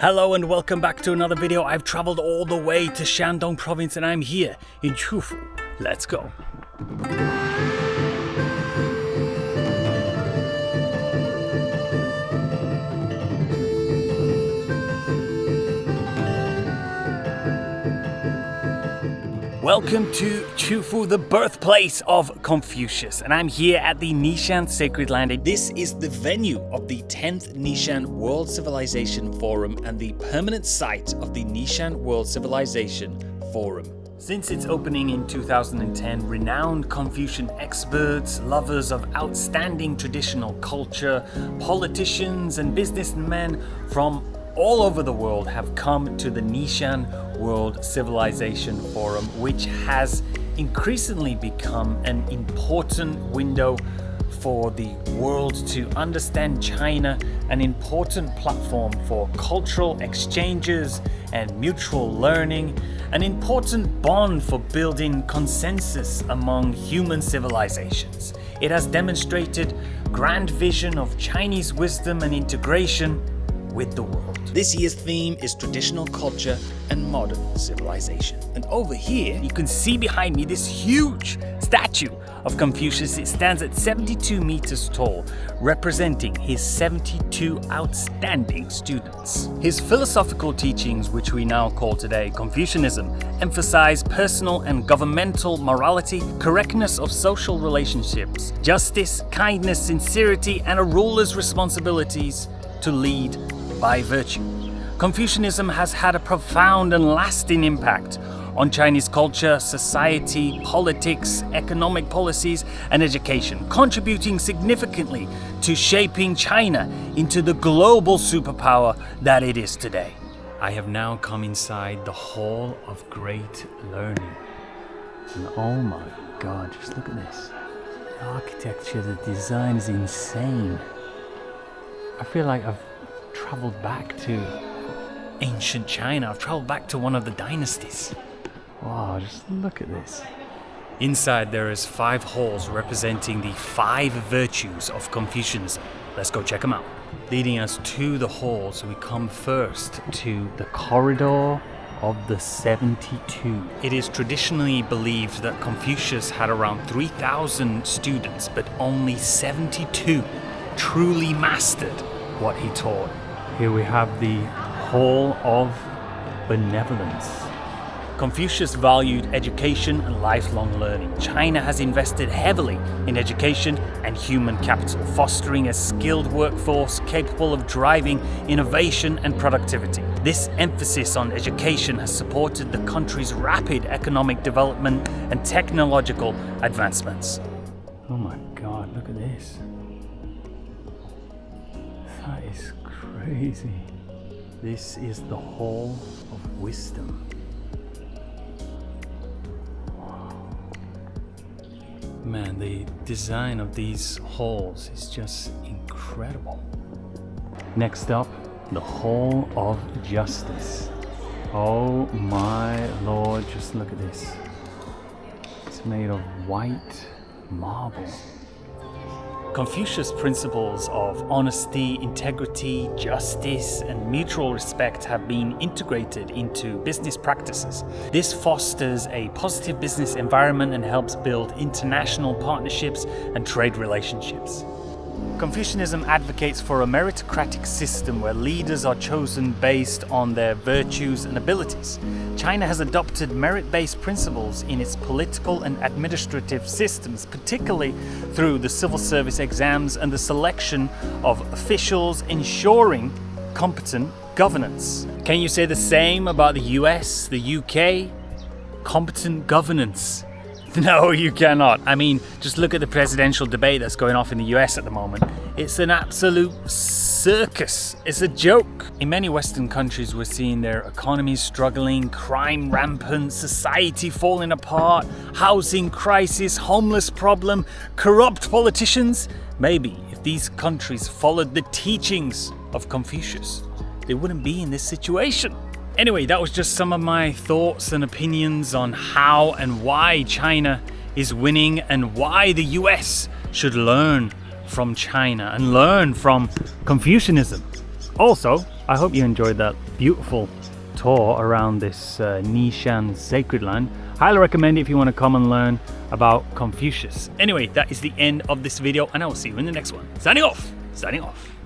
Hello and welcome back to another video. I've traveled all the way to Shandong province and I'm here in Chufu. Let's go. Welcome to Chufu, the birthplace of Confucius, and I'm here at the Nishan Sacred Land. This is the venue of the 10th Nishan World Civilization Forum and the permanent site of the Nishan World Civilization Forum. Since its opening in 2010, renowned Confucian experts, lovers of outstanding traditional culture, politicians and businessmen from all over the world have come to the Nishan World Civilization Forum, which has increasingly become an important window for the world to understand China, an important platform for cultural exchanges and mutual learning, an important bond for building consensus among human civilizations. It has demonstrated grand vision of Chinese wisdom and integration with the world. This year's theme is traditional culture and modern civilization. And over here, you can see behind me this huge statue of Confucius. It stands at 72 meters tall, representing his 72 outstanding students. His philosophical teachings, which we now call today Confucianism, emphasize personal and governmental morality, correctness of social relationships, justice, kindness, sincerity, and a ruler's responsibilities to lead by virtue. Confucianism has had a profound and lasting impact on Chinese culture, society, politics, economic policies, and education, contributing significantly to shaping China into the global superpower that it is today. I have now come inside the Hall of Great Learning. And oh my God, just look at this. The architecture, the design is insane. I feel like I've traveled back to ancient China. I've traveled back to one of the dynasties. Wow, just look at this. Inside there is 5 halls representing the 5 virtues of Confucianism. Let's go check them out. Leading us to the halls, we come first to the corridor of the 72. It is traditionally believed that Confucius had around 3,000 students, but only 72 truly mastered what he taught. Here we have the Hall of Benevolence. Confucius valued education and lifelong learning. China has invested heavily in education and human capital, fostering a skilled workforce capable of driving innovation and productivity. This emphasis on education has supported the country's rapid economic development and technological advancements. Oh my God, look at this. That is crazy. This is the Hall of Wisdom. Wow. Man, the design of these halls is just incredible. Next up, the Hall of Justice. Oh my Lord, just look at this. It's made of white marble. Confucius' principles of honesty, integrity, justice, and mutual respect have been integrated into business practices. This fosters a positive business environment and helps build international partnerships and trade relationships. Confucianism advocates for a meritocratic system where leaders are chosen based on their virtues and abilities. China has adopted merit-based principles in its political and administrative systems, particularly through the civil service exams and the selection of officials, ensuring competent governance. Can you say the same about the US, the UK? Competent governance. No, you cannot. I mean, just look at the presidential debate that's going off in the US at the moment. It's an absolute circus. It's a joke. In many Western countries, we're seeing their economies struggling, crime rampant, society falling apart, housing crisis, homeless problem, corrupt politicians. Maybe if these countries followed the teachings of Confucius, they wouldn't be in this situation. Anyway, that was just some of my thoughts and opinions on how and why China is winning and why the US should learn from China and learn from Confucianism. Also, I hope you enjoyed that beautiful tour around this Nishan sacred land. Highly recommend it if you want to come and learn about Confucius. Anyway, that is the end of this video, and I will see you in the next one. Signing off.